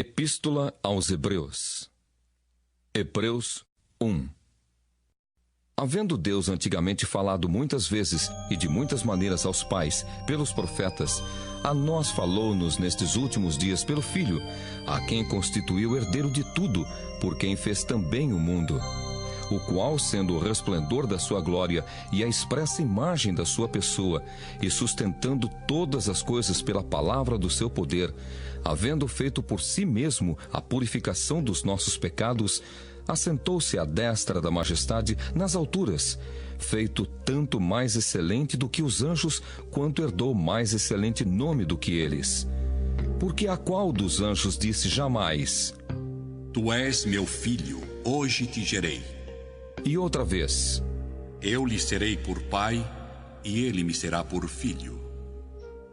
Epístola aos Hebreus. Hebreus 1. Havendo Deus antigamente falado muitas vezes e de muitas maneiras aos pais, pelos profetas, a nós falou-nos nestes últimos dias pelo Filho, a quem constituiu herdeiro de tudo, por quem fez também o mundo, o qual, sendo o resplendor da sua glória e a expressa imagem da sua pessoa, e sustentando todas as coisas pela palavra do seu poder, havendo feito por si mesmo a purificação dos nossos pecados, assentou-se à destra da majestade nas alturas, feito tanto mais excelente do que os anjos, quanto herdou mais excelente nome do que eles. Porque a qual dos anjos disse jamais: Tu és meu filho, hoje te gerei. E outra vez: Eu lhe serei por pai, e ele me será por filho.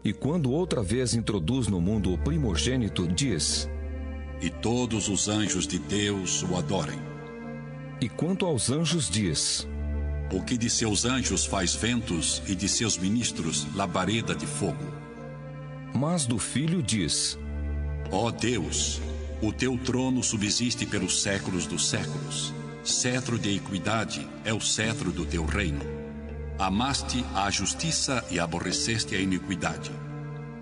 E quando outra vez introduz no mundo o primogênito, diz: E todos os anjos de Deus o adorem. E quanto aos anjos diz: O que de seus anjos faz ventos, e de seus ministros labareda de fogo. Mas do Filho diz: Ó Deus, o teu trono subsiste pelos séculos dos séculos. Cetro de equidade é o cetro do teu reino. Amaste a justiça e aborreceste a iniquidade.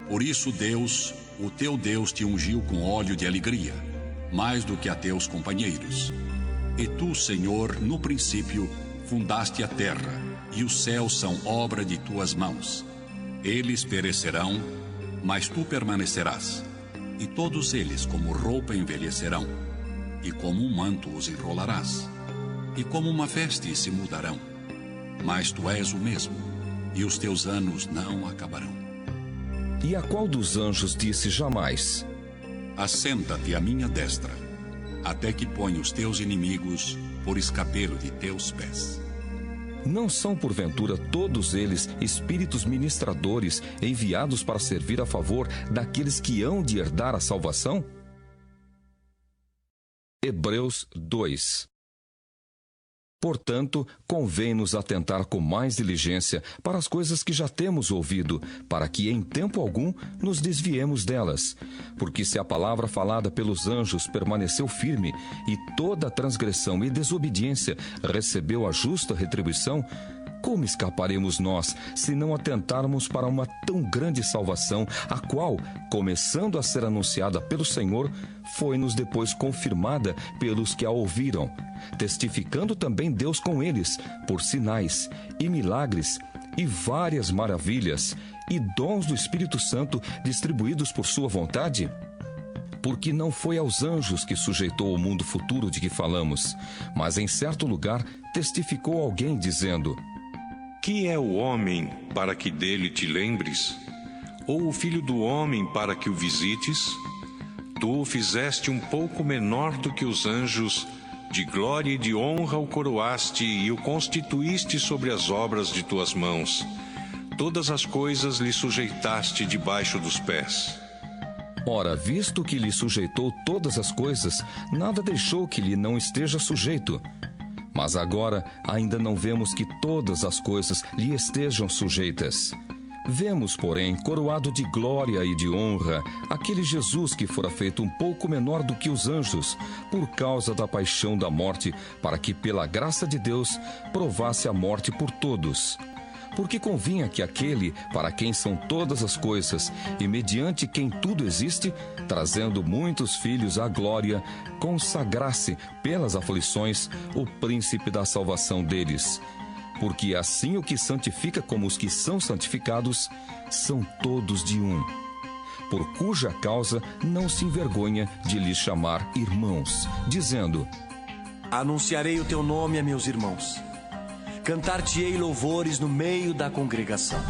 Por isso Deus, o teu Deus, te ungiu com óleo de alegria, mais do que a teus companheiros. E tu, Senhor, no princípio, fundaste a terra, e os céus são obra de tuas mãos. Eles perecerão, mas tu permanecerás, e todos eles como roupa envelhecerão, e como um manto os enrolarás, e como uma veste se mudarão. Mas tu és o mesmo, e os teus anos não acabarão. E a qual dos anjos disse jamais: Assenta-te à minha destra, até que ponha os teus inimigos por escabelo de teus pés. Não são porventura todos eles espíritos ministradores enviados para servir a favor daqueles que hão de herdar a salvação? Hebreus 2. Portanto, convém-nos atentar com mais diligência para as coisas que já temos ouvido, para que em tempo algum nos desviemos delas. Porque se a palavra falada pelos anjos permaneceu firme, e toda transgressão e desobediência recebeu a justa retribuição, como escaparemos nós, se não atentarmos para uma tão grande salvação, a qual, começando a ser anunciada pelo Senhor, foi-nos depois confirmada pelos que a ouviram, testificando também Deus com eles, por sinais e milagres e várias maravilhas e dons do Espírito Santo distribuídos por sua vontade? Porque não foi aos anjos que sujeitou o mundo futuro de que falamos, mas em certo lugar testificou alguém dizendo: Que é o homem para que dele te lembres? Ou o filho do homem para que o visites? Tu o fizeste um pouco menor do que os anjos, de glória e de honra o coroaste e o constituíste sobre as obras de tuas mãos. Todas as coisas lhe sujeitaste debaixo dos pés. Ora, visto que lhe sujeitou todas as coisas, nada deixou que lhe não esteja sujeito. Mas agora ainda não vemos que todas as coisas lhe estejam sujeitas. Vemos, porém, coroado de glória e de honra, aquele Jesus que fora feito um pouco menor do que os anjos, por causa da paixão da morte, para que, pela graça de Deus, provasse a morte por todos. Porque convinha que aquele, para quem são todas as coisas, e mediante quem tudo existe, trazendo muitos filhos à glória, consagrasse, pelas aflições, o príncipe da salvação deles. Porque assim o que santifica como os que são santificados, são todos de um. Por cuja causa não se envergonha de lhes chamar irmãos, dizendo: Anunciarei o teu nome a meus irmãos. Cantar-te-ei louvores no meio da congregação.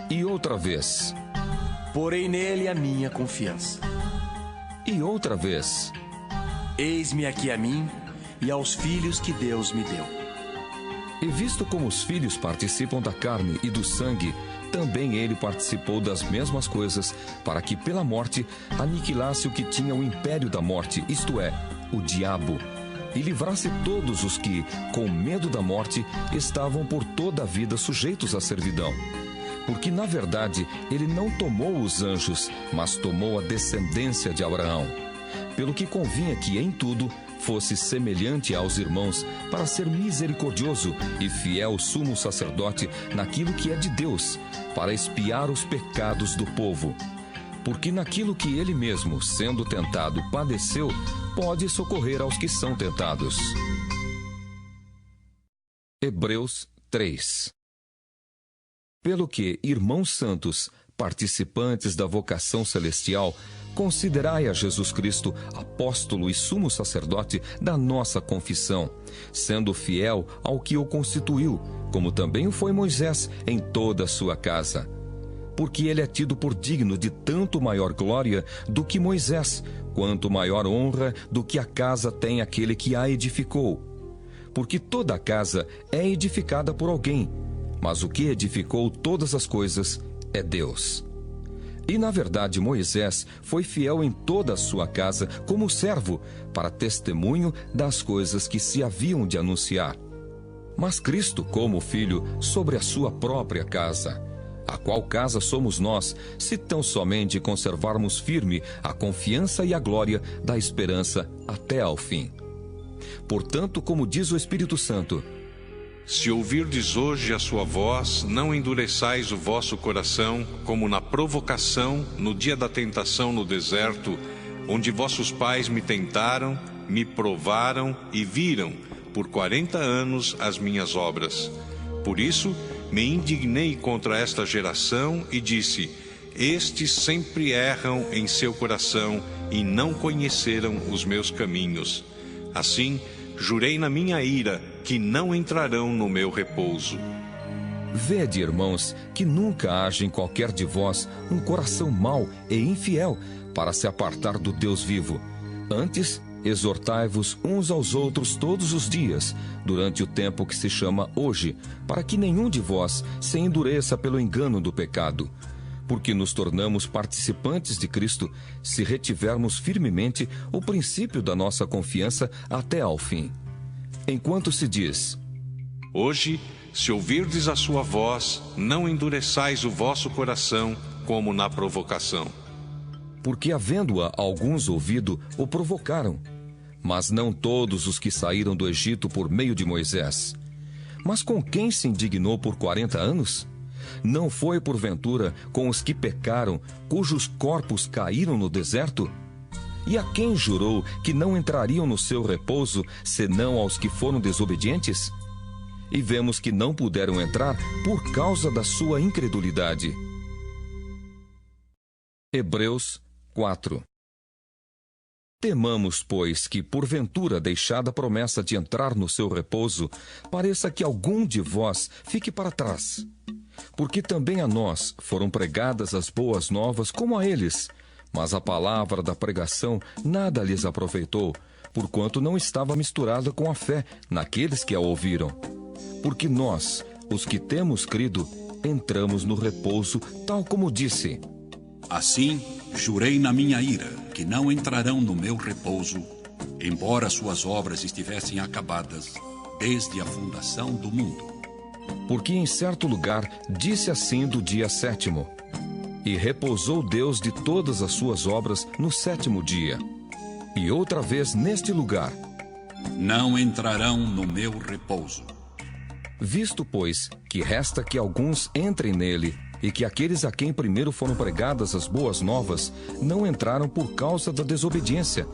E outra vez: Porei nele a minha confiança. E outra vez: Eis-me aqui a mim e aos filhos que Deus me deu. E visto como os filhos participam da carne e do sangue, também ele participou das mesmas coisas, para que pela morte aniquilasse o que tinha o império da morte, isto é, o diabo, e livrasse todos os que, com medo da morte, estavam por toda a vida sujeitos à servidão. Porque, na verdade, ele não tomou os anjos, mas tomou a descendência de Abraão. pelo que convinha que em tudo fosse semelhante aos irmãos, para ser misericordioso e fiel sumo sacerdote naquilo que é de Deus, para expiar os pecados do povo. Porque naquilo que ele mesmo, sendo tentado, padeceu, pode socorrer aos que são tentados. Hebreus 3. Pelo que, irmãos santos, participantes da vocação celestial, considerai a Jesus Cristo, apóstolo e sumo sacerdote da nossa confissão, sendo fiel ao que o constituiu, como também o foi Moisés em toda a sua casa. Porque ele é tido por digno de tanto maior glória do que Moisés, quanto maior honra do que a casa tem aquele que a edificou. Porque toda a casa é edificada por alguém, mas o que edificou todas as coisas é Deus. E, na verdade, Moisés foi fiel em toda a sua casa como servo, para testemunho das coisas que se haviam de anunciar. Mas Cristo como filho sobre a sua própria casa, a qual casa somos nós, se tão somente conservarmos firme a confiança e a glória da esperança até ao fim. Portanto, como diz o Espírito Santo: se ouvirdes hoje a sua voz, não endureçais o vosso coração, como na provocação, no dia da tentação no deserto, onde vossos pais me tentaram, me provaram e viram, por 40 anos, as minhas obras. Por isso, me indignei contra esta geração e disse: estes sempre erram em seu coração e não conheceram os meus caminhos. Assim, jurei na minha ira que não entrarão no meu repouso. Vede, irmãos, que nunca haja em qualquer de vós um coração mau e infiel para se apartar do Deus vivo. Antes, exortai-vos uns aos outros todos os dias, durante o tempo que se chama hoje, para que nenhum de vós se endureça pelo engano do pecado. Porque nos tornamos participantes de Cristo, se retivermos firmemente o princípio da nossa confiança até ao fim. Enquanto se diz: hoje, se ouvirdes a sua voz, não endureçais o vosso coração, como na provocação. Porque havendo-a alguns ouvido, o provocaram. Mas não todos os que saíram do Egito por meio de Moisés. Mas com quem se indignou por 40 anos? Não foi porventura com os que pecaram, cujos corpos caíram no deserto? E a quem jurou que não entrariam no seu repouso, senão aos que foram desobedientes? E vemos que não puderam entrar por causa da sua incredulidade. Hebreus 4. Temamos, pois, que, porventura, deixada a promessa de entrar no seu repouso, pareça que algum de vós fique para trás. Porque também a nós foram pregadas as boas novas como a eles, mas a palavra da pregação nada lhes aproveitou, porquanto não estava misturada com a fé naqueles que a ouviram. Porque nós, os que temos crido, entramos no repouso, tal como disse: assim, jurei na minha ira que não entrarão no meu repouso, embora suas obras estivessem acabadas desde a fundação do mundo. Porque em certo lugar disse assim do dia 7º: e repousou Deus de todas as suas obras no 7º dia. E outra vez neste lugar: não entrarão no meu repouso. Visto, pois, que resta que alguns entrem nele, e que aqueles a quem primeiro foram pregadas as boas novas não entraram por causa da desobediência,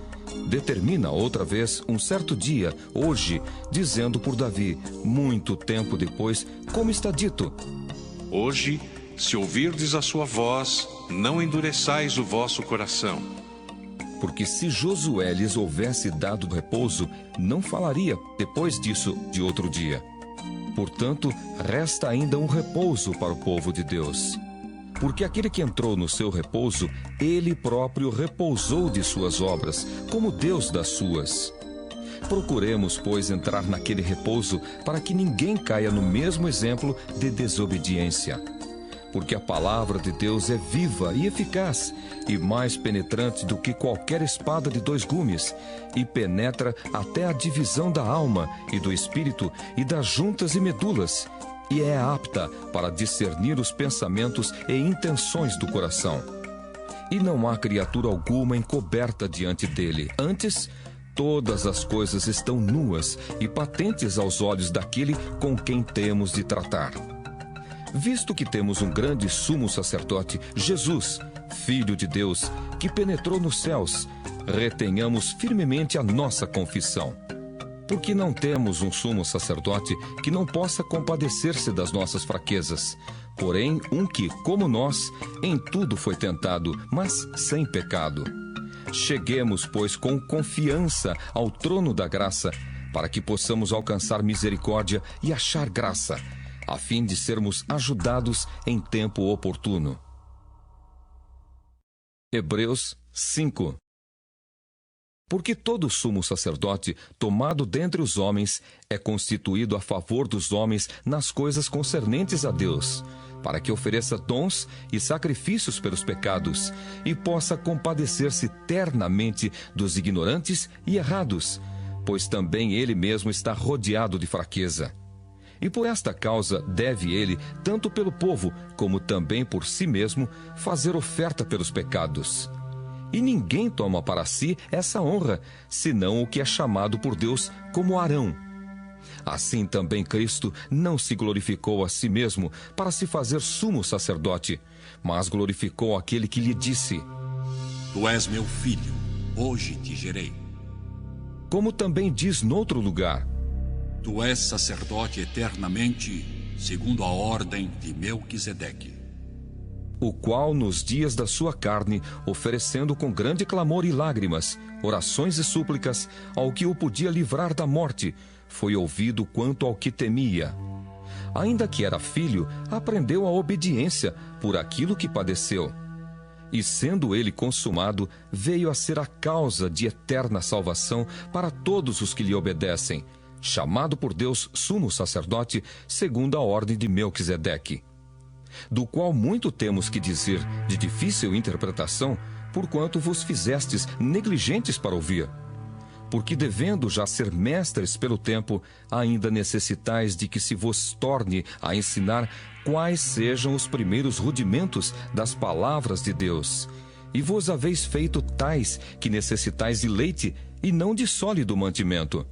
determina outra vez um certo dia, hoje, dizendo por Davi, muito tempo depois, como está dito: hoje, se ouvirdes a sua voz, não endureçais o vosso coração. Porque se Josué lhes houvesse dado repouso, não falaria, depois disso, de outro dia. Portanto, resta ainda um repouso para o povo de Deus. Porque aquele que entrou no seu repouso, ele próprio repousou de suas obras, como Deus das suas. Procuremos, pois, entrar naquele repouso, para que ninguém caia no mesmo exemplo de desobediência. Porque a palavra de Deus é viva e eficaz, e mais penetrante do que qualquer espada de 2 gumes, e penetra até a divisão da alma e do espírito e das juntas e medulas, e é apta para discernir os pensamentos e intenções do coração. e não há criatura alguma encoberta diante dele. Antes, todas as coisas estão nuas e patentes aos olhos daquele com quem temos de tratar. Visto que temos um grande sumo sacerdote, Jesus, Filho de Deus, que penetrou nos céus, retenhamos firmemente a nossa confissão. Porque não temos um sumo sacerdote que não possa compadecer-se das nossas fraquezas, porém um que, como nós, em tudo foi tentado, mas sem pecado. Cheguemos, pois, com confiança ao trono da graça, para que possamos alcançar misericórdia e achar graça, a fim de sermos ajudados em tempo oportuno. Hebreus 5. Porque todo sumo sacerdote, tomado dentre os homens, é constituído a favor dos homens nas coisas concernentes a Deus, para que ofereça dons e sacrifícios pelos pecados, e possa compadecer-se ternamente dos ignorantes e errados, pois também ele mesmo está rodeado de fraqueza. E por esta causa deve ele, tanto pelo povo, como também por si mesmo, fazer oferta pelos pecados. E ninguém toma para si essa honra, senão o que é chamado por Deus como Arão. Assim também Cristo não se glorificou a si mesmo para se fazer sumo sacerdote, mas glorificou aquele que lhe disse: Tu és meu filho, hoje te gerei. Como também diz noutro lugar: Tu és sacerdote eternamente, segundo a ordem de Melquisedeque. O qual, nos dias da sua carne, oferecendo com grande clamor e lágrimas, orações e súplicas, ao que o podia livrar da morte, foi ouvido quanto ao que temia. Ainda que era filho, aprendeu a obediência por aquilo que padeceu. E sendo ele consumado, veio a ser a causa de eterna salvação para todos os que lhe obedecem, chamado por Deus sumo sacerdote, segundo a ordem de Melquisedeque. Do qual muito temos que dizer, de difícil interpretação, porquanto vos fizestes negligentes para ouvir. Porque devendo já ser mestres pelo tempo, ainda necessitais de que se vos torne a ensinar quais sejam os primeiros rudimentos das palavras de Deus. E vos haveis feito tais que necessitais de leite e não de sólido mantimento.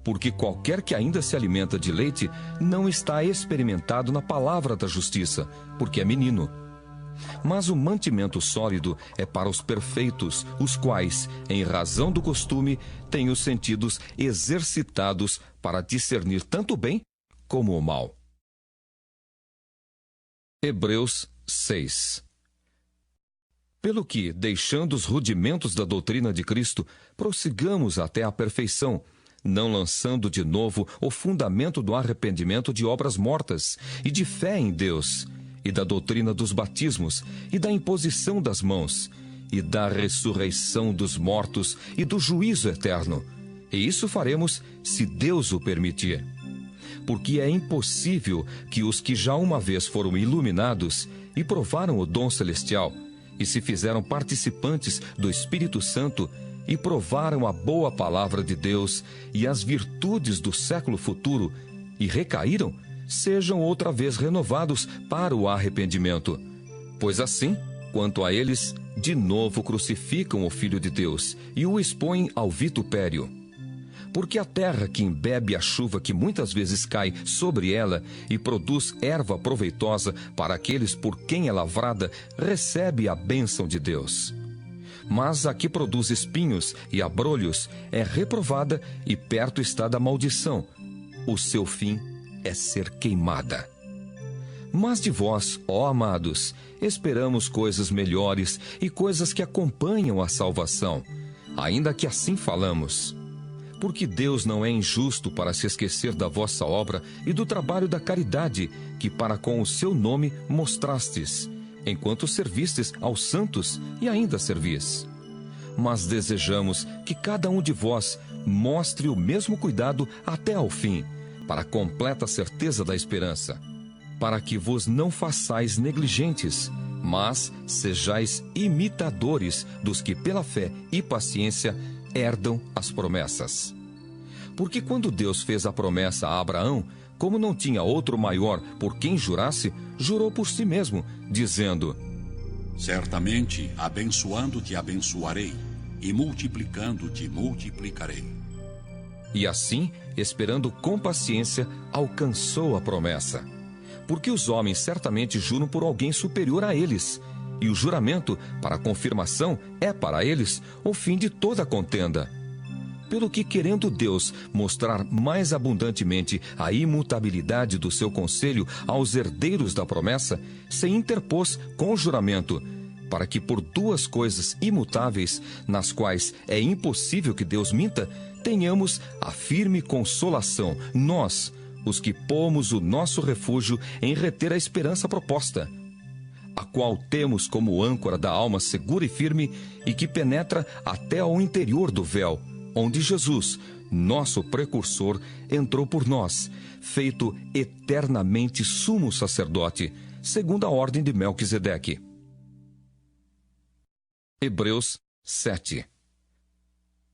Porque qualquer que ainda se alimenta de leite não está experimentado na palavra da justiça, porque é menino. Mas o mantimento sólido é para os perfeitos, os quais, em razão do costume, têm os sentidos exercitados para discernir tanto o bem como o mal. Hebreus 6. Pelo que, deixando os rudimentos da doutrina de Cristo, prossigamos até a perfeição, não lançando de novo o fundamento do arrependimento de obras mortas, e de fé em Deus, e da doutrina dos batismos, e da imposição das mãos, e da ressurreição dos mortos, e do juízo eterno. E isso faremos, se Deus o permitir. Porque é impossível que os que já uma vez foram iluminados e provaram o dom celestial, e se fizeram participantes do Espírito Santo, e provaram a boa palavra de Deus e as virtudes do século futuro, e recaíram, sejam outra vez renovados para o arrependimento. Pois assim, quanto a eles, de novo crucificam o Filho de Deus e o expõem ao vitupério. Porque a terra que embebe a chuva que muitas vezes cai sobre ela e produz erva proveitosa para aqueles por quem é lavrada, recebe a bênção de Deus. Mas a que produz espinhos e abrolhos é reprovada e perto está da maldição. O seu fim é ser queimada. Mas de vós, ó amados, esperamos coisas melhores e coisas que acompanham a salvação, ainda que assim falamos. Porque Deus não é injusto para se esquecer da vossa obra e do trabalho da caridade que para com o seu nome mostrastes, enquanto servistes aos santos e ainda servis. Mas desejamos que cada um de vós mostre o mesmo cuidado até ao fim, para a completa certeza da esperança, para que vos não façais negligentes, mas sejais imitadores dos que pela fé e paciência herdam as promessas. Porque quando Deus fez a promessa a Abraão, como não tinha outro maior por quem jurasse, jurou por si mesmo, dizendo: Certamente, abençoando-te abençoarei, e multiplicando-te multiplicarei. E assim, esperando com paciência, alcançou a promessa. Porque os homens certamente juram por alguém superior a eles, e o juramento, para confirmação, é para eles o fim de toda contenda. Pelo que, querendo Deus mostrar mais abundantemente a imutabilidade do seu conselho aos herdeiros da promessa, se interpôs com o juramento, para que por duas coisas imutáveis, nas quais é impossível que Deus minta, tenhamos a firme consolação, nós, os que pomos o nosso refúgio em reter a esperança proposta, a qual temos como âncora da alma segura e firme e que penetra até ao interior do véu, onde Jesus, nosso precursor, entrou por nós, feito eternamente sumo sacerdote, segundo a ordem de Melquisedeque. Hebreus 7.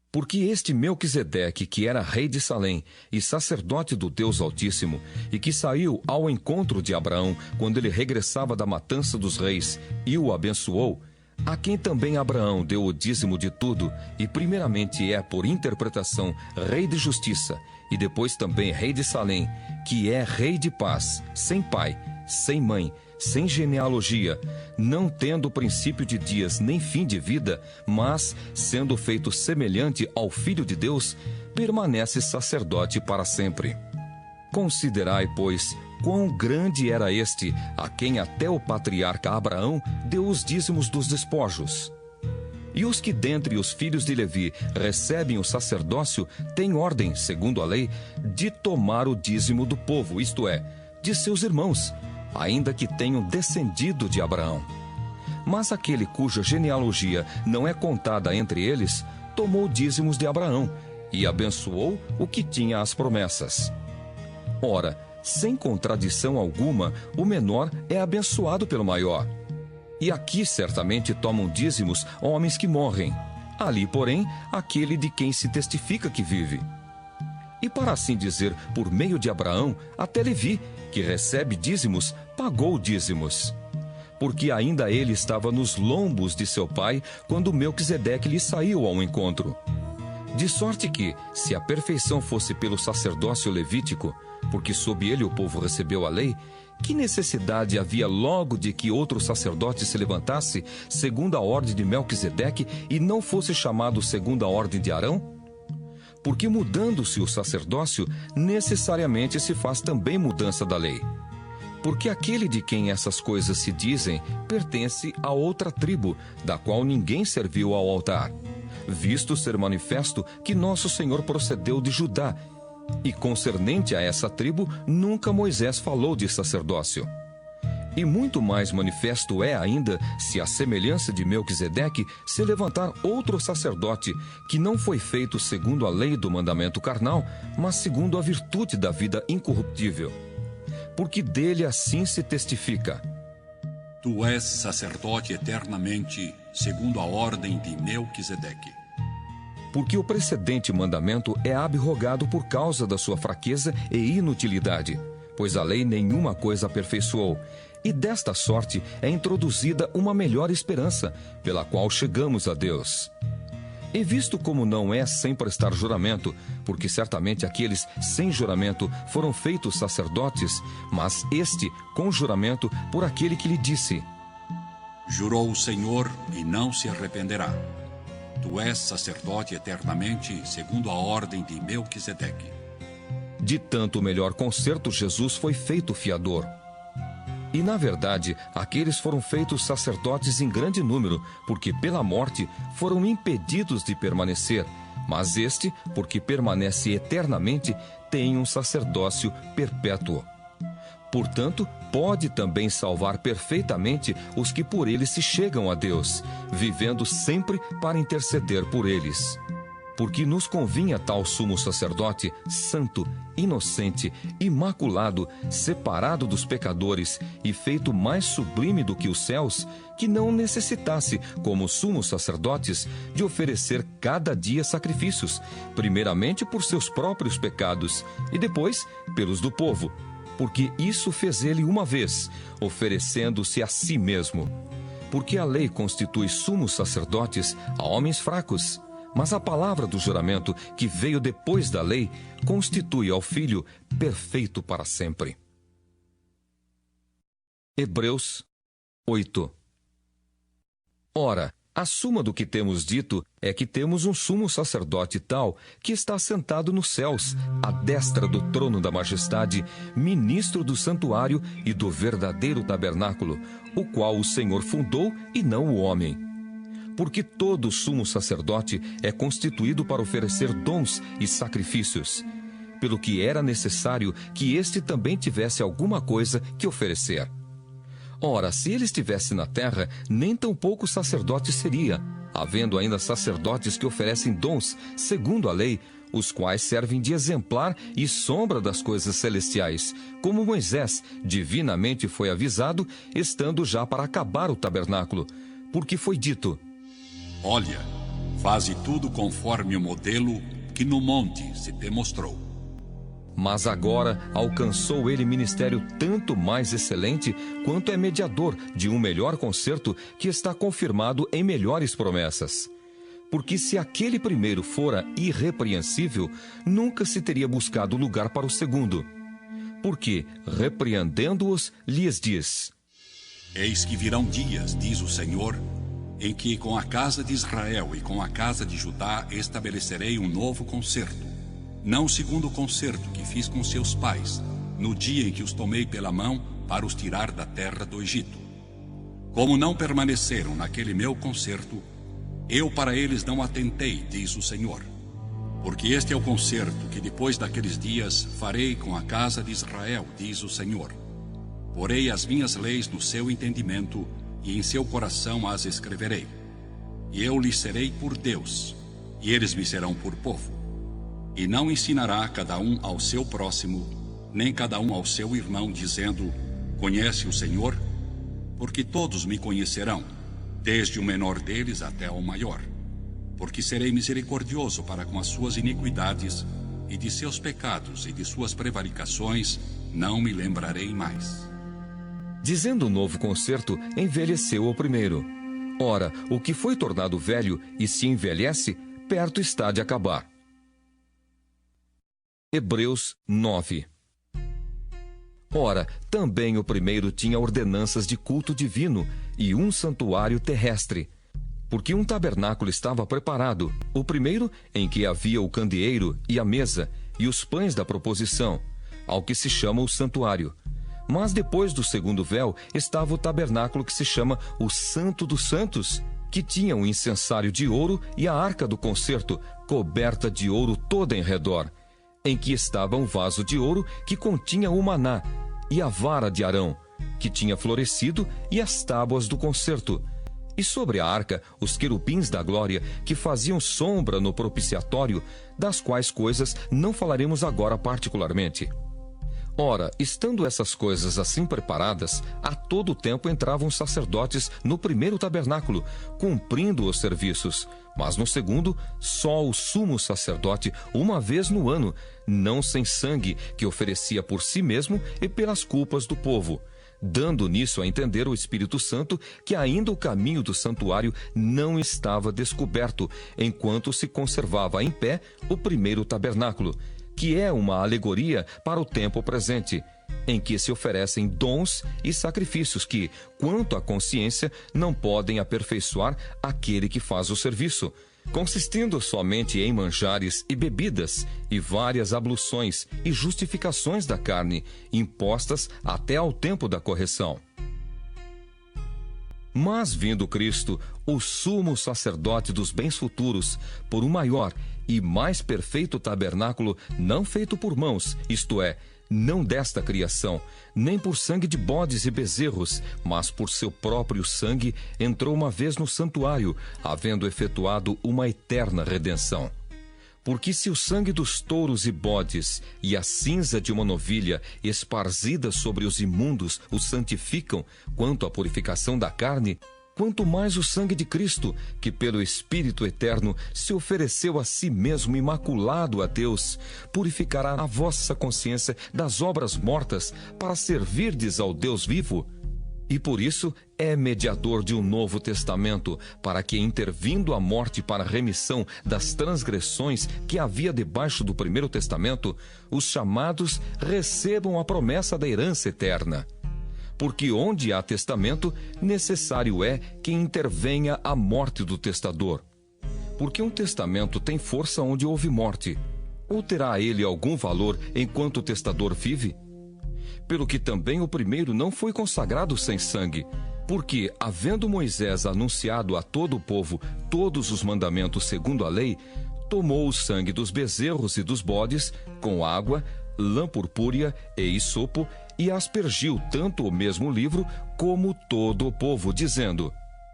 Porque este Melquisedeque, que era rei de Salém e sacerdote do Deus Altíssimo, e que saiu ao encontro de Abraão quando ele regressava da matança dos reis e o abençoou, a quem também Abraão deu o dízimo de tudo, e primeiramente é, por interpretação, rei de justiça, e depois também rei de Salém, que é rei de paz, sem pai, sem mãe, sem genealogia, não tendo princípio de dias nem fim de vida, mas, sendo feito semelhante ao Filho de Deus, permanece sacerdote para sempre. Considerai, pois, quão grande era este, a quem até o patriarca Abraão deu os dízimos dos despojos. E os que dentre os filhos de Levi recebem o sacerdócio têm ordem, segundo a lei, de tomar o dízimo do povo, isto é, de seus irmãos, ainda que tenham descendido de Abraão. Mas aquele cuja genealogia não é contada entre eles, tomou dízimos de Abraão e abençoou o que tinha as promessas. Ora, sem contradição alguma, o menor é abençoado pelo maior. E aqui certamente tomam dízimos homens que morrem. Ali, porém, aquele de quem se testifica que vive. E para assim dizer, por meio de Abraão, até Levi, que recebe dízimos, pagou dízimos. Porque ainda ele estava nos lombos de seu pai, quando Melquisedeque lhe saiu ao encontro. De sorte que, se a perfeição fosse pelo sacerdócio levítico, porque sob ele o povo recebeu a lei, que necessidade havia logo de que outro sacerdote se levantasse, segundo a ordem de Melquisedeque, e não fosse chamado segundo a ordem de Arão? Porque mudando-se o sacerdócio, necessariamente se faz também mudança da lei. Porque aquele de quem essas coisas se dizem pertence a outra tribo, da qual ninguém serviu ao altar, visto ser manifesto que nosso Senhor procedeu de Judá, e concernente a essa tribo, nunca Moisés falou de sacerdócio. E muito mais manifesto é ainda, se a semelhança de Melquisedeque se levantar outro sacerdote, que não foi feito segundo a lei do mandamento carnal, mas segundo a virtude da vida incorruptível. Porque dele assim se testifica: Tu és sacerdote eternamente, segundo a ordem de Melquisedeque. Porque o precedente mandamento é abrogado por causa da sua fraqueza e inutilidade, pois a lei nenhuma coisa aperfeiçoou, e desta sorte é introduzida uma melhor esperança, pela qual chegamos a Deus. E visto como não é sem prestar juramento, porque certamente aqueles sem juramento foram feitos sacerdotes, mas este com juramento por aquele que lhe disse: Jurou o Senhor e não se arrependerá. Tu és sacerdote eternamente, segundo a ordem de Melquisedeque. De tanto melhor concerto, Jesus foi feito fiador. E, na verdade, aqueles foram feitos sacerdotes em grande número, porque pela morte foram impedidos de permanecer, mas este, porque permanece eternamente, tem um sacerdócio perpétuo. Portanto, pode também salvar perfeitamente os que por ele se chegam a Deus, vivendo sempre para interceder por eles. Porque nos convinha tal sumo sacerdote, santo, inocente, imaculado, separado dos pecadores e feito mais sublime do que os céus, que não necessitasse, como sumos sacerdotes, de oferecer cada dia sacrifícios, primeiramente por seus próprios pecados e depois pelos do povo, porque isso fez ele uma vez, oferecendo-se a si mesmo. porque a lei constitui sumos sacerdotes a homens fracos, mas a palavra do juramento, que veio depois da lei, constitui ao Filho perfeito para sempre. Hebreus 8. Ora, a suma do que temos dito é que temos um sumo sacerdote tal que está sentado nos céus, à destra do trono da majestade, ministro do santuário e do verdadeiro tabernáculo, o qual o Senhor fundou e não o homem. Porque todo sumo sacerdote é constituído para oferecer dons e sacrifícios, pelo que era necessário que este também tivesse alguma coisa que oferecer. Ora, se ele estivesse na terra, nem tampouco sacerdote seria, havendo ainda sacerdotes que oferecem dons, segundo a lei, os quais servem de exemplar e sombra das coisas celestiais, como Moisés divinamente foi avisado, estando já para acabar o tabernáculo, porque foi dito: Olha, faze tudo conforme o modelo que no monte se te mostrou. Mas agora alcançou ele ministério tanto mais excelente, quanto é mediador de um melhor concerto que está confirmado em melhores promessas. Porque se aquele primeiro fora irrepreensível, nunca se teria buscado lugar para o segundo. Porque, repreendendo-os, lhes diz: Eis que virão dias, diz o Senhor, em que com a casa de Israel e com a casa de Judá estabelecerei um novo concerto. Não segundo o concerto que fiz com seus pais, no dia em que os tomei pela mão para os tirar da terra do Egito. Como não permaneceram naquele meu concerto, eu para eles não atentei, diz o Senhor. Porque este é o concerto que depois daqueles dias farei com a casa de Israel, diz o Senhor. Porei as minhas leis no seu entendimento e em seu coração as escreverei. E eu lhes serei por Deus, e eles me serão por povo. E não ensinará cada um ao seu próximo, nem cada um ao seu irmão, dizendo: Conhece o Senhor? Porque todos me conhecerão, desde o menor deles até o maior. Porque serei misericordioso para com as suas iniquidades, e de seus pecados e de suas prevaricações não me lembrarei mais. Dizendo o novo concerto, envelheceu o primeiro. Ora, o que foi tornado velho e se envelhece, perto está de acabar. Hebreus 9. Ora, também o primeiro tinha ordenanças de culto divino e um santuário terrestre, porque um tabernáculo estava preparado, o primeiro em que havia o candeeiro e a mesa e os pães da proposição, ao que se chama o santuário. Mas depois do segundo véu estava o tabernáculo que se chama o Santo dos Santos, que tinha um incensário de ouro e a arca do concerto, coberta de ouro toda em redor, em que estava um vaso de ouro que continha o maná, e a vara de Arão, que tinha florescido, e as tábuas do concerto. E sobre a arca, os querubins da glória, que faziam sombra no propiciatório, das quais coisas não falaremos agora particularmente. Ora, estando essas coisas assim preparadas, a todo tempo entravam sacerdotes no primeiro tabernáculo, cumprindo os serviços, mas no segundo, só o sumo sacerdote, uma vez no ano, não sem sangue, que oferecia por si mesmo e pelas culpas do povo, dando nisso a entender o Espírito Santo que ainda o caminho do santuário não estava descoberto, enquanto se conservava em pé o primeiro tabernáculo, que é uma alegoria para o tempo presente, em que se oferecem dons e sacrifícios que, quanto à consciência, não podem aperfeiçoar aquele que faz o serviço, consistindo somente em manjares e bebidas, e várias abluções e justificações da carne, impostas até ao tempo da correção. Mas vindo Cristo, o sumo sacerdote dos bens futuros, por um maior e mais perfeito tabernáculo, não feito por mãos, isto é, não desta criação, nem por sangue de bodes e bezerros, mas por seu próprio sangue, entrou uma vez no santuário, havendo efetuado uma eterna redenção. Porque se o sangue dos touros e bodes e a cinza de uma novilha esparzida sobre os imundos os santificam quanto à purificação da carne, quanto mais o sangue de Cristo, que pelo Espírito Eterno se ofereceu a si mesmo imaculado a Deus, purificará a vossa consciência das obras mortas para servirdes ao Deus vivo. E por isso é mediador de um novo testamento, para que, intervindo a morte para a remissão das transgressões que havia debaixo do primeiro testamento, os chamados recebam a promessa da herança eterna. Porque onde há testamento, necessário é que intervenha a morte do testador. Porque um testamento tem força onde houve morte. Ou terá ele algum valor enquanto o testador vive? Pelo que também o primeiro não foi consagrado sem sangue, porque, havendo Moisés anunciado a todo o povo todos os mandamentos segundo a lei, tomou o sangue dos bezerros e dos bodes, com água, lã purpúrea e isopo, e aspergiu tanto o mesmo livro como todo o povo, dizendo: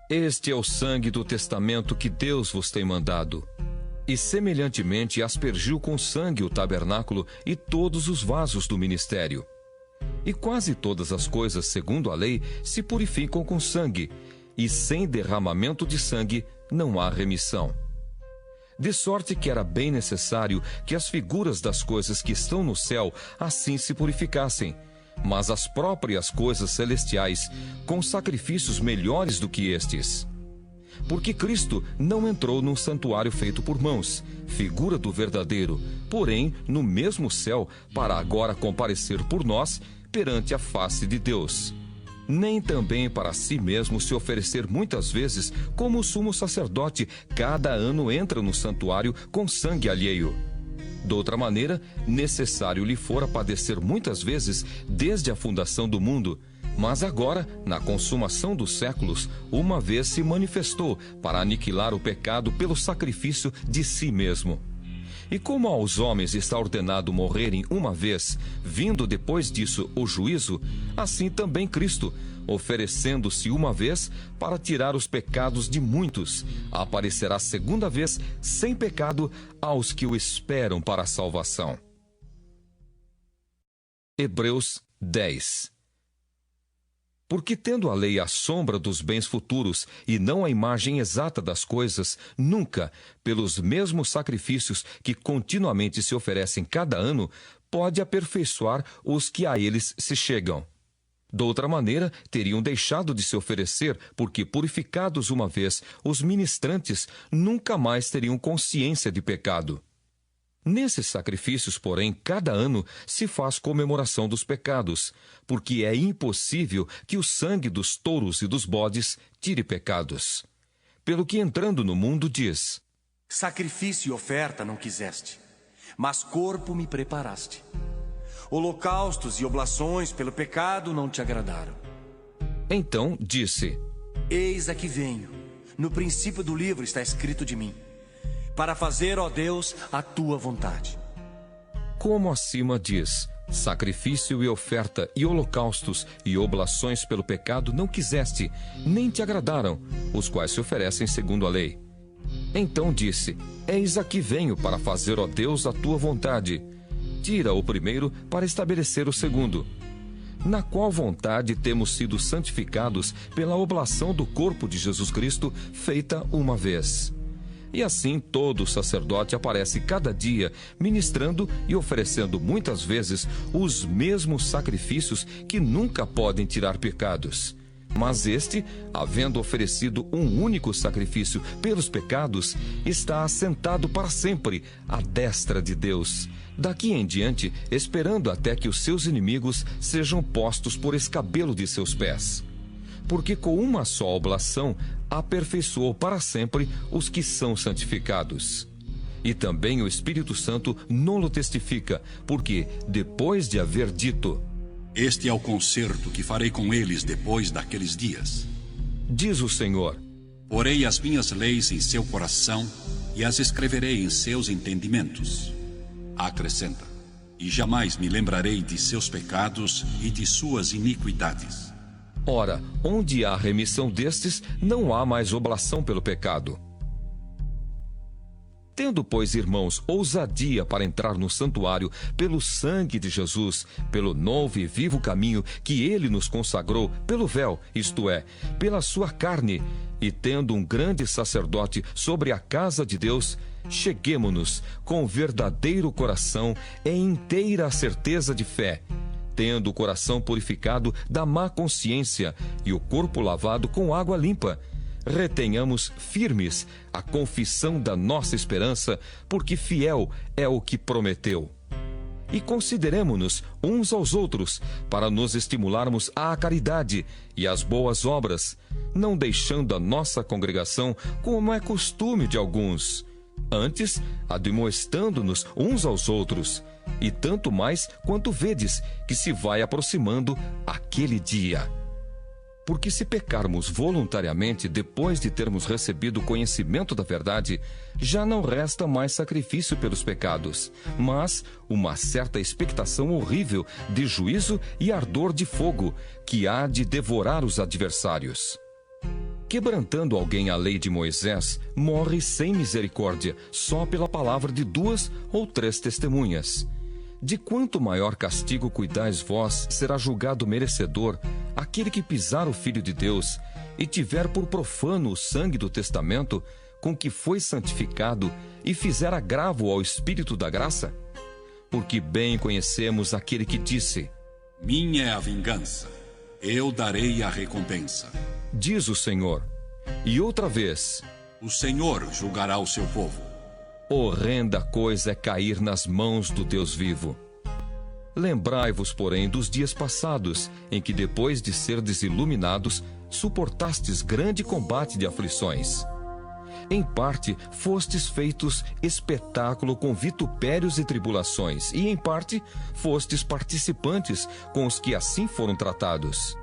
Este é o sangue do testamento que Deus vos tem mandado. E semelhantemente aspergiu com sangue o tabernáculo e todos os vasos do ministério. E quase todas as coisas, segundo a lei, se purificam com sangue, e sem derramamento de sangue não há remissão. De sorte que era bem necessário que as figuras das coisas que estão no céu assim se purificassem, mas as próprias coisas celestiais com sacrifícios melhores do que estes. Porque Cristo não entrou num santuário feito por mãos, figura do verdadeiro, porém no mesmo céu, para agora comparecer por nós perante a face de Deus. Nem também para si mesmo se oferecer muitas vezes, como o sumo sacerdote cada ano entra no santuário com sangue alheio. De outra maneira, necessário lhe fora padecer muitas vezes desde a fundação do mundo, mas agora, na consumação dos séculos, uma vez se manifestou para aniquilar o pecado pelo sacrifício de si mesmo. E como aos homens está ordenado morrerem uma vez, vindo depois disso o juízo, assim também Cristo, oferecendo-se uma vez para tirar os pecados de muitos, aparecerá segunda vez sem pecado aos que o esperam para a salvação. Hebreus 10. Porque tendo a lei a sombra dos bens futuros e não a imagem exata das coisas, nunca, pelos mesmos sacrifícios que continuamente se oferecem cada ano, pode aperfeiçoar os que a eles se chegam. De outra maneira, teriam deixado de se oferecer, porque, purificados uma vez, os ministrantes nunca mais teriam consciência de pecado. Nesses sacrifícios, porém, cada ano se faz comemoração dos pecados, porque é impossível que o sangue dos touros e dos bodes tire pecados. Pelo que, entrando no mundo, diz: Sacrifício e oferta não quiseste, mas corpo me preparaste. Holocaustos e oblações pelo pecado não te agradaram. Então disse: Eis aqui venho. No princípio do livro está escrito de mim, para fazer, ó Deus, a tua vontade. Como acima diz: sacrifício e oferta e holocaustos e oblações pelo pecado não quiseste, nem te agradaram, os quais se oferecem segundo a lei. Então disse: Eis aqui venho para fazer, ó Deus, a tua vontade. Tira o primeiro para estabelecer o segundo. Na qual vontade temos sido santificados pela oblação do corpo de Jesus Cristo, feita uma vez. E assim todo sacerdote aparece cada dia, ministrando e oferecendo muitas vezes os mesmos sacrifícios que nunca podem tirar pecados. Mas este, havendo oferecido um único sacrifício pelos pecados, está assentado para sempre à destra de Deus, daqui em diante esperando até que os seus inimigos sejam postos por escabelo de seus pés. Porque com uma só oblação aperfeiçoou para sempre os que são santificados. E também o Espírito Santo nolo testifica, porque, depois de haver dito: Este é o concerto que farei com eles depois daqueles dias, diz o Senhor: porei as minhas leis em seu coração e as escreverei em seus entendimentos. Acrescenta: e jamais me lembrarei de seus pecados e de suas iniquidades. Ora, onde há remissão destes, não há mais oblação pelo pecado. Tendo, pois, irmãos, ousadia para entrar no santuário pelo sangue de Jesus, pelo novo e vivo caminho que ele nos consagrou, pelo véu, isto é, pela sua carne, e tendo um grande sacerdote sobre a casa de Deus, cheguemo-nos com verdadeiro coração e inteira certeza de fé, tendo o coração purificado da má consciência e o corpo lavado com água limpa, retenhamos firmes a confissão da nossa esperança, porque fiel é o que prometeu. E consideremo-nos uns aos outros, para nos estimularmos à caridade e às boas obras, não deixando a nossa congregação como é costume de alguns, antes admoestando-nos uns aos outros, e tanto mais quanto vedes que se vai aproximando aquele dia. Porque se pecarmos voluntariamente depois de termos recebido o conhecimento da verdade, já não resta mais sacrifício pelos pecados, mas uma certa expectação horrível de juízo e ardor de fogo, que há de devorar os adversários. Quebrantando alguém a lei de Moisés, morre sem misericórdia, só pela palavra de 2 ou 3 testemunhas. De quanto maior castigo cuidais vós, será julgado merecedor aquele que pisar o Filho de Deus e tiver por profano o sangue do testamento com que foi santificado e fizer agravo ao Espírito da graça? Porque bem conhecemos aquele que disse: Minha é a vingança, eu darei a recompensa. Diz o Senhor. E outra vez: O Senhor julgará o seu povo. Horrenda coisa é cair nas mãos do Deus vivo. Lembrai-vos, porém, dos dias passados, em que, depois de serdes iluminados, suportastes grande combate de aflições. Em parte, fostes feitos espetáculo com vitupérios e tribulações, e em parte, fostes participantes com os que assim foram tratados.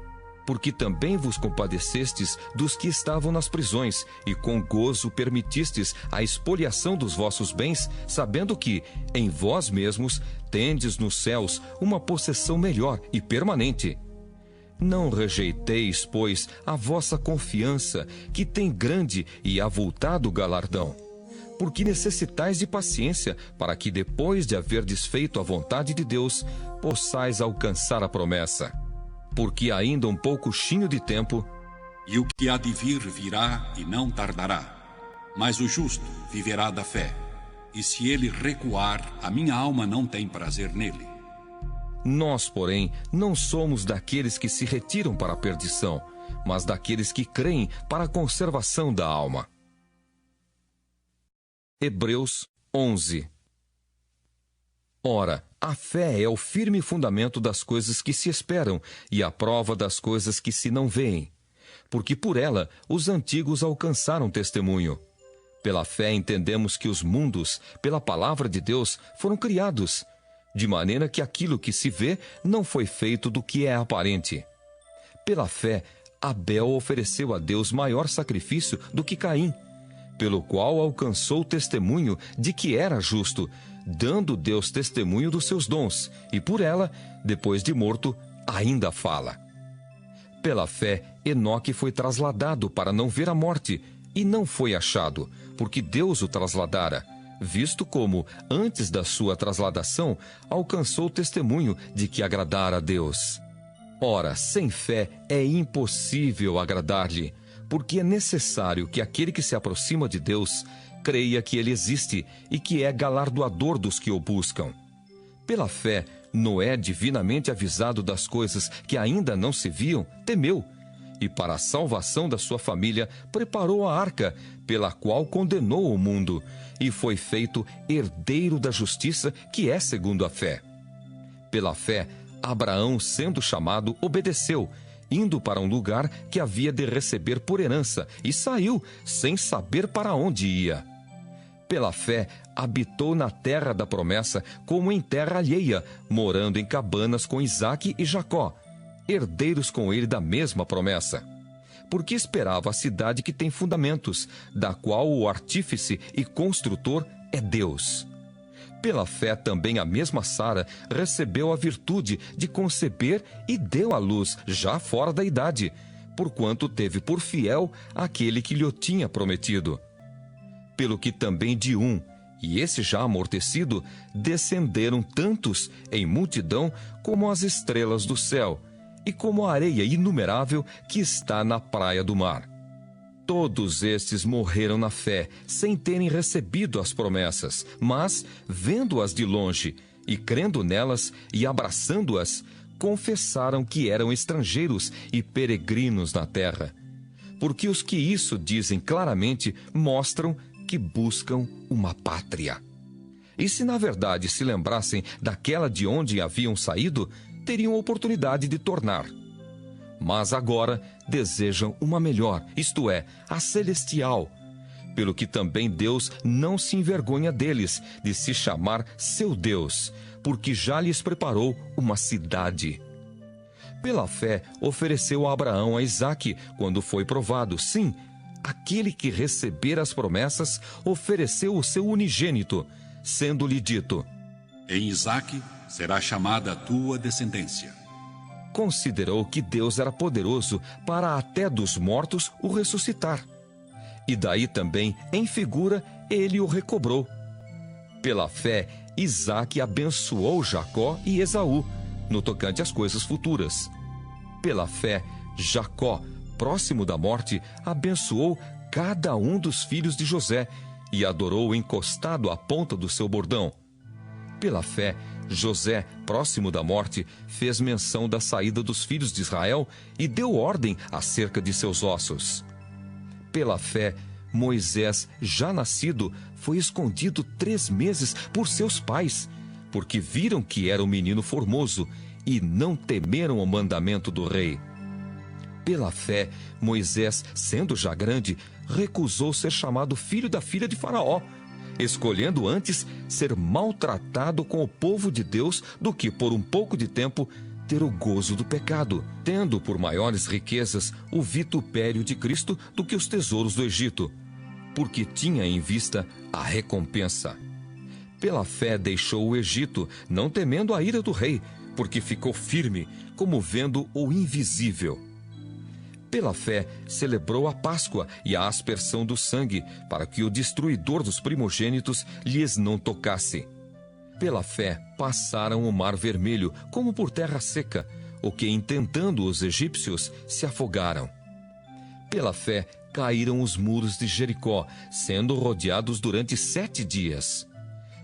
Porque também vos compadecestes dos que estavam nas prisões, e com gozo permitistes a expoliação dos vossos bens, sabendo que, em vós mesmos, tendes nos céus uma possessão melhor e permanente. Não rejeiteis, pois, a vossa confiança, que tem grande e avultado galardão. Porque necessitais de paciência, para que, depois de haverdes feito a vontade de Deus, possais alcançar a promessa. Porque ainda um pouquinho de tempo, e o que há de vir virá e não tardará. Mas o justo viverá da fé, e se ele recuar, a minha alma não tem prazer nele. Nós, porém, não somos daqueles que se retiram para a perdição, mas daqueles que creem para a conservação da alma. Hebreus 11. Ora, a fé é o firme fundamento das coisas que se esperam e a prova das coisas que se não veem. Porque por ela os antigos alcançaram testemunho. Pela fé entendemos que os mundos, pela palavra de Deus, foram criados, de maneira que aquilo que se vê não foi feito do que é aparente. Pela fé, Abel ofereceu a Deus maior sacrifício do que Caim, pelo qual alcançou o testemunho de que era justo, dando Deus testemunho dos seus dons, e por ela, depois de morto, ainda fala. Pela fé, Enoque foi trasladado para não ver a morte, e não foi achado, porque Deus o trasladara, visto como, antes da sua trasladação, alcançou o testemunho de que agradara a Deus. Ora, sem fé é impossível agradar-lhe, porque é necessário que aquele que se aproxima de Deus creia que ele existe e que é galardoador dos que o buscam. Pela fé, Noé, divinamente avisado das coisas que ainda não se viam, temeu, e para a salvação da sua família preparou a arca, pela qual condenou o mundo, e foi feito herdeiro da justiça que é segundo a fé. Pela fé, Abraão, sendo chamado, obedeceu, indo para um lugar que havia de receber por herança, e saiu, sem saber para onde ia. Pela fé, habitou na terra da promessa, como em terra alheia, morando em cabanas com Isaque e Jacó, herdeiros com ele da mesma promessa. Porque esperava a cidade que tem fundamentos, da qual o artífice e construtor é Deus. Pela fé também a mesma Sara recebeu a virtude de conceber e deu à luz, já fora da idade, porquanto teve por fiel aquele que lhe tinha prometido. Pelo que também de um, e esse já amortecido, descenderam tantos em multidão como as estrelas do céu, e como a areia inumerável que está na praia do mar. Todos estes morreram na fé, sem terem recebido as promessas, mas, vendo-as de longe, e crendo nelas e abraçando-as, confessaram que eram estrangeiros e peregrinos na terra. Porque os que isso dizem claramente mostram que buscam uma pátria. E se na verdade se lembrassem daquela de onde haviam saído, teriam oportunidade de tornar. Mas agora desejam uma melhor, isto é, a celestial, pelo que também Deus não se envergonha deles, de se chamar seu Deus, porque já lhes preparou uma cidade. Pela fé, ofereceu a Abraão a Isaque, quando foi provado. Sim, aquele que recebera as promessas ofereceu o seu unigênito, sendo-lhe dito: em Isaque será chamada a tua descendência. Considerou que Deus era poderoso para até dos mortos o ressuscitar. E daí também, em figura, ele o recobrou. Pela fé, Isaque abençoou Jacó e Esaú, no tocante às coisas futuras. Pela fé, Jacó, próximo da morte, abençoou cada um dos filhos de José e adorou encostado à ponta do seu bordão. Pela fé, José, próximo da morte, fez menção da saída dos filhos de Israel e deu ordem acerca de seus ossos. Pela fé, Moisés, já nascido, foi escondido 3 meses por seus pais, porque viram que era um menino formoso e não temeram o mandamento do rei. Pela fé, Moisés, sendo já grande, recusou ser chamado filho da filha de Faraó, escolhendo antes ser maltratado com o povo de Deus do que, por um pouco de tempo, ter o gozo do pecado, tendo por maiores riquezas o vitupério de Cristo do que os tesouros do Egito, porque tinha em vista a recompensa. Pela fé deixou o Egito, não temendo a ira do rei, porque ficou firme, como vendo o invisível. Pela fé celebrou a Páscoa e a aspersão do sangue, para que o destruidor dos primogênitos lhes não tocasse. Pela fé passaram o mar vermelho, como por terra seca, o que, intentando os egípcios, se afogaram. Pela fé caíram os muros de Jericó, sendo rodeados durante 7 dias.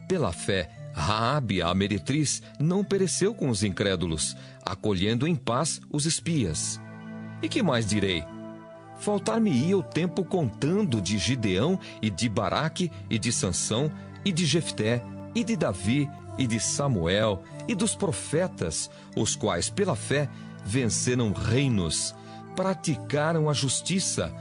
Pela fé, Raabe, a meretriz, não pereceu com os incrédulos, acolhendo em paz os espias. E que mais direi? Faltar-me-ia o tempo contando de Gideão e de Baraque e de Sansão e de Jefté e de Davi e de Samuel e dos profetas, os quais pela fé venceram reinos, praticaram a justiça,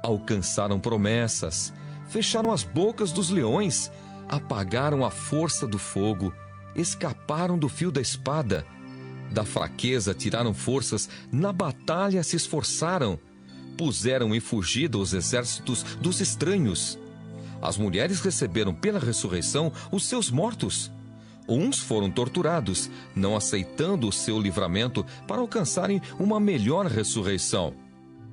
alcançaram promessas, fecharam as bocas dos leões, apagaram a força do fogo, escaparam do fio da espada. Da fraqueza tiraram forças, na batalha se esforçaram, puseram em fugida os exércitos dos estranhos. As mulheres receberam pela ressurreição os seus mortos. Uns foram torturados, não aceitando o seu livramento para alcançarem uma melhor ressurreição.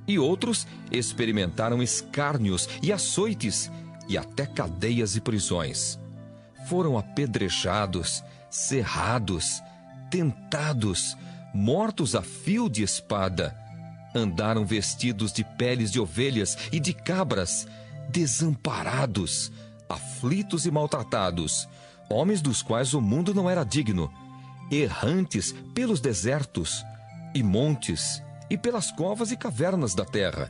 E outros experimentaram escárnios e açoites, e até cadeias e prisões. Foram apedrejados, cerrados, tentados, mortos a fio de espada. Andaram vestidos de peles de ovelhas e de cabras, desamparados, aflitos e maltratados, homens dos quais o mundo não era digno, errantes pelos desertos e montes e pelas covas e cavernas da terra.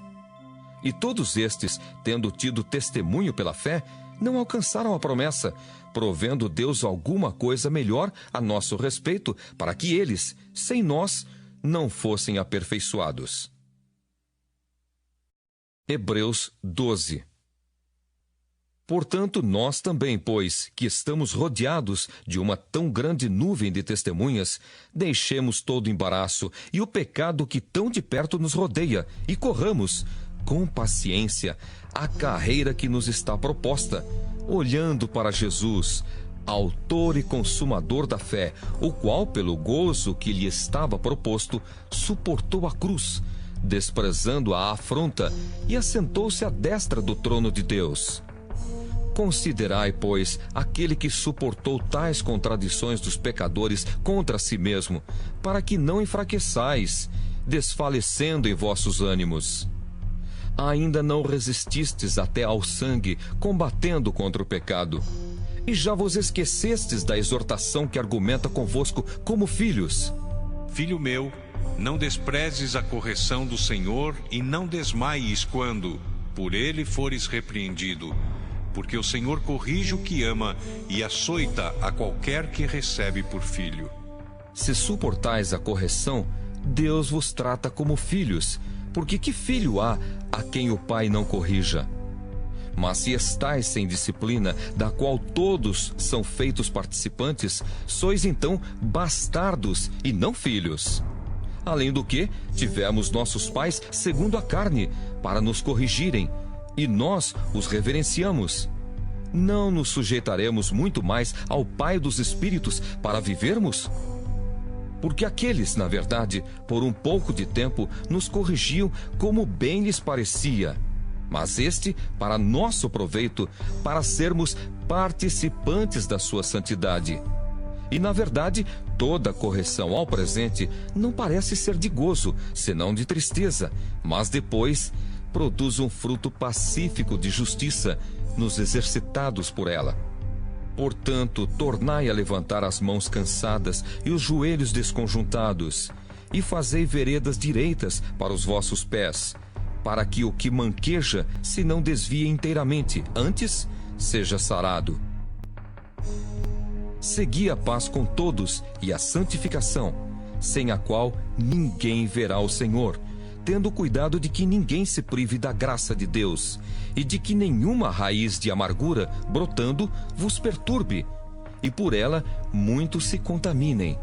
E todos estes, tendo tido testemunho pela fé, não alcançaram a promessa, provendo Deus alguma coisa melhor a nosso respeito, para que eles, sem nós, não fossem aperfeiçoados. Hebreus 12. Portanto, nós também, pois, que estamos rodeados de uma tão grande nuvem de testemunhas, deixemos todo o embaraço e o pecado que tão de perto nos rodeia, e corramos, com paciência, a carreira que nos está proposta, olhando para Jesus, autor e consumador da fé, o qual, pelo gozo que lhe estava proposto, suportou a cruz, desprezando a afronta, e assentou-se à destra do trono de Deus. Considerai, pois, aquele que suportou tais contradições dos pecadores contra si mesmo, para que não enfraqueçais, desfalecendo em vossos ânimos. Ainda não resististes até ao sangue, combatendo contra o pecado. E já vos esquecestes da exortação que argumenta convosco como filhos. Filho meu, não desprezes a correção do Senhor e não desmaies quando, por ele, fores repreendido, porque o Senhor corrige o que ama e açoita a qualquer que recebe por filho. Se suportais a correção, Deus vos trata como filhos, porque que filho há a quem o pai não corrija? Mas se estais sem disciplina, da qual todos são feitos participantes, sois então bastardos e não filhos. Além do que, tivemos nossos pais segundo a carne, para nos corrigirem, e nós os reverenciamos. Não nos sujeitaremos muito mais ao Pai dos Espíritos para vivermos? Porque aqueles, na verdade, por um pouco de tempo, nos corrigiam como bem lhes parecia, mas este para nosso proveito, para sermos participantes da sua santidade. E, na verdade, toda correção ao presente não parece ser de gozo, senão de tristeza, mas depois produz um fruto pacífico de justiça nos exercitados por ela. Portanto, tornai a levantar as mãos cansadas e os joelhos desconjuntados, e fazei veredas direitas para os vossos pés, para que o que manqueja se não desvie inteiramente, antes seja sarado. Segui a paz com todos e a santificação, sem a qual ninguém verá o Senhor, tendo cuidado de que ninguém se prive da graça de Deus, e de que nenhuma raiz de amargura, brotando, vos perturbe, e por ela muitos se contaminem.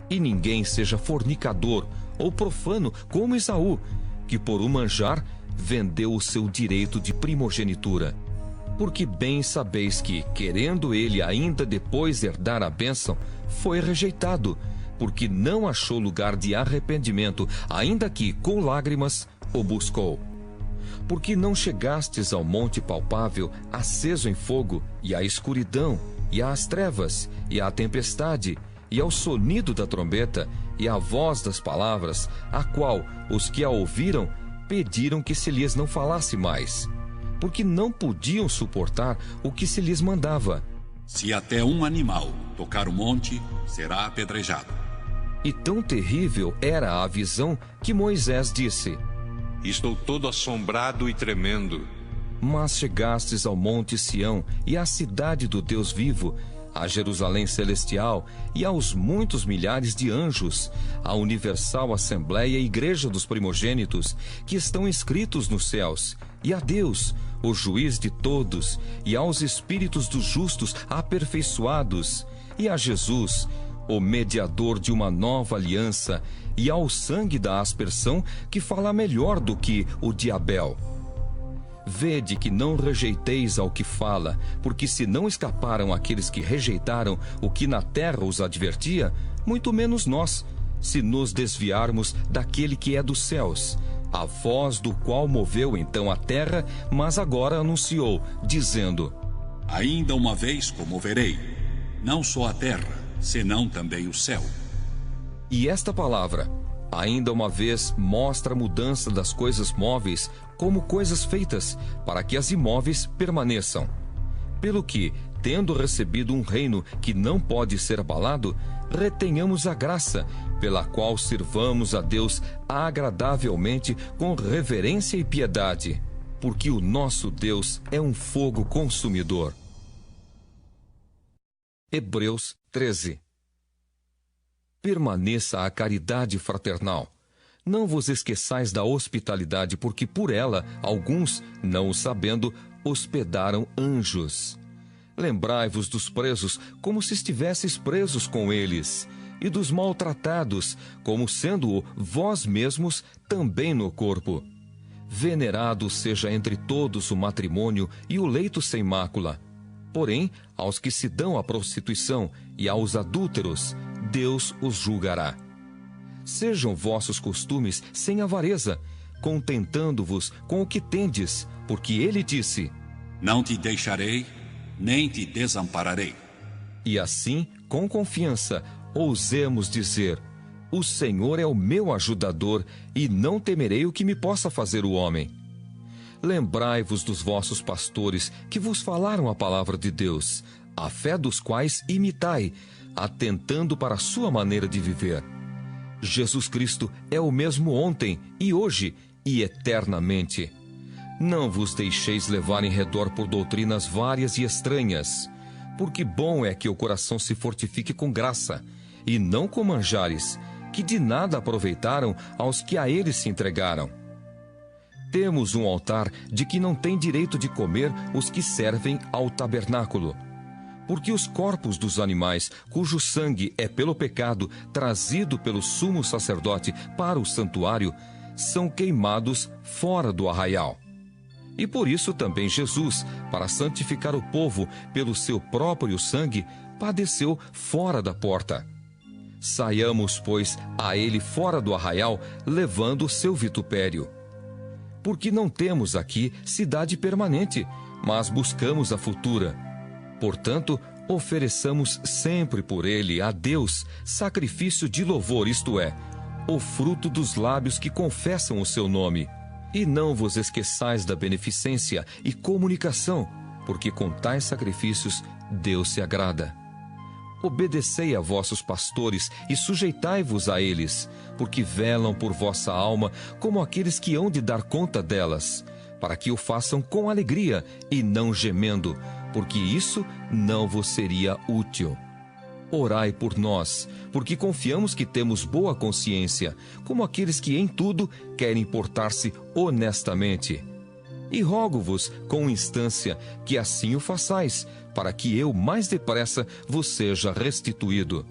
E ninguém seja fornicador ou profano como Esaú, que por um manjar vendeu o seu direito de primogenitura. Porque bem sabeis que, querendo ele ainda depois herdar a bênção, foi rejeitado, porque não achou lugar de arrependimento, ainda que, com lágrimas, o buscou. Porque não chegastes ao monte palpável, aceso em fogo, e à escuridão, e às trevas, e à tempestade, e ao sonido da trombeta, e à voz das palavras, a qual os que a ouviram pediram que se lhes não falasse mais, porque não podiam suportar o que se lhes mandava. Se até um animal tocar o monte, será apedrejado. E tão terrível era a visão que Moisés disse: Estou todo assombrado e tremendo. Mas chegastes ao monte Sião e à cidade do Deus vivo, a Jerusalém celestial e aos muitos milhares de anjos, à universal assembleia e igreja dos primogênitos, que estão inscritos nos céus, e a Deus, o juiz de todos, e aos espíritos dos justos aperfeiçoados, e a Jesus, o mediador de uma nova aliança, e ao sangue da aspersão, que fala melhor do que o de Abel. Vede que não rejeiteis ao que fala, porque se não escaparam aqueles que rejeitaram o que na terra os advertia, muito menos nós, se nos desviarmos daquele que é dos céus, a voz do qual moveu então a terra, mas agora anunciou, dizendo: Ainda uma vez comoverei, não só a terra, senão também o céu. E esta palavra, ainda uma vez, mostra a mudança das coisas móveis como coisas feitas, para que as imóveis permaneçam. Pelo que, tendo recebido um reino que não pode ser abalado, retenhamos a graça, pela qual sirvamos a Deus agradavelmente com reverência e piedade, porque o nosso Deus é um fogo consumidor. Hebreus 13. Permaneça a caridade fraternal. Não vos esqueçais da hospitalidade, porque por ela, alguns, não o sabendo, hospedaram anjos. Lembrai-vos dos presos, como se estivesseis presos com eles, e dos maltratados, como sendo-o vós mesmos também no corpo. Venerado seja entre todos o matrimônio e o leito sem mácula. Porém, aos que se dão à prostituição e aos adúlteros, Deus os julgará. Sejam vossos costumes sem avareza, contentando-vos com o que tendes, porque ele disse: Não te deixarei, nem te desampararei. E assim, com confiança, ousemos dizer: O Senhor é o meu ajudador, e não temerei o que me possa fazer o homem. Lembrai-vos dos vossos pastores, que vos falaram a palavra de Deus, a fé dos quais imitai, atentando para a sua maneira de viver. Jesus Cristo é o mesmo ontem e hoje e eternamente. Não vos deixeis levar em redor por doutrinas várias e estranhas, porque bom é que o coração se fortifique com graça, e não com manjares, que de nada aproveitaram aos que a eles se entregaram. Temos um altar de que não tem direito de comer os que servem ao tabernáculo, porque os corpos dos animais, cujo sangue é pelo pecado trazido pelo sumo sacerdote para o santuário, são queimados fora do arraial. E por isso também Jesus, para santificar o povo pelo seu próprio sangue, padeceu fora da porta. Saiamos, pois, a ele fora do arraial, levando o seu vitupério. Porque não temos aqui cidade permanente, mas buscamos a futura. Portanto, ofereçamos sempre por ele a Deus sacrifício de louvor, isto é, o fruto dos lábios que confessam o seu nome. E não vos esqueçais da beneficência e comunicação, porque com tais sacrifícios Deus se agrada. Obedecei a vossos pastores e sujeitai-vos a eles, porque velam por vossa alma como aqueles que hão de dar conta delas, para que o façam com alegria e não gemendo, porque isso não vos seria útil. Orai por nós, porque confiamos que temos boa consciência, como aqueles que em tudo querem portar-se honestamente. E rogo-vos com instância que assim o façais, para que eu mais depressa vos seja restituído.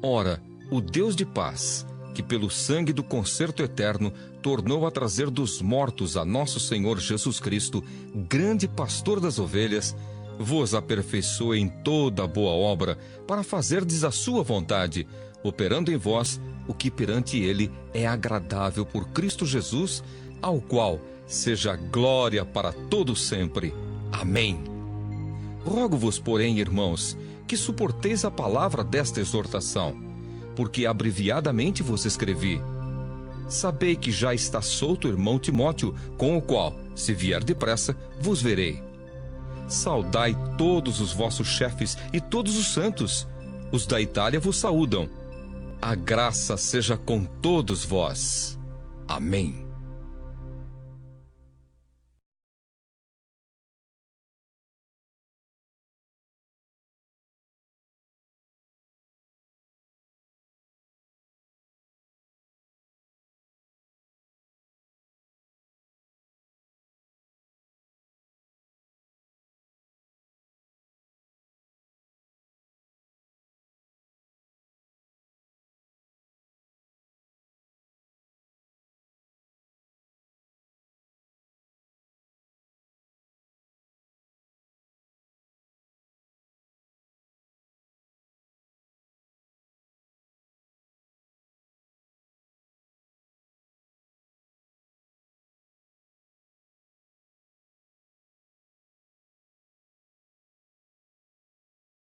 Ora, o Deus de paz, que pelo sangue do concerto eterno tornou a trazer dos mortos a nosso Senhor Jesus Cristo, grande pastor das ovelhas, vos aperfeiçoe em toda a boa obra, para fazerdes a sua vontade, operando em vós o que perante ele é agradável por Cristo Jesus, ao qual seja glória para todo sempre. Amém. Rogo-vos, porém, irmãos, que suporteis a palavra desta exortação, porque abreviadamente vos escrevi. Sabei que já está solto o irmão Timóteo, com o qual, se vier depressa, vos verei. Saudai todos os vossos chefes e todos os santos. Os da Itália vos saúdam. A graça seja com todos vós. Amém.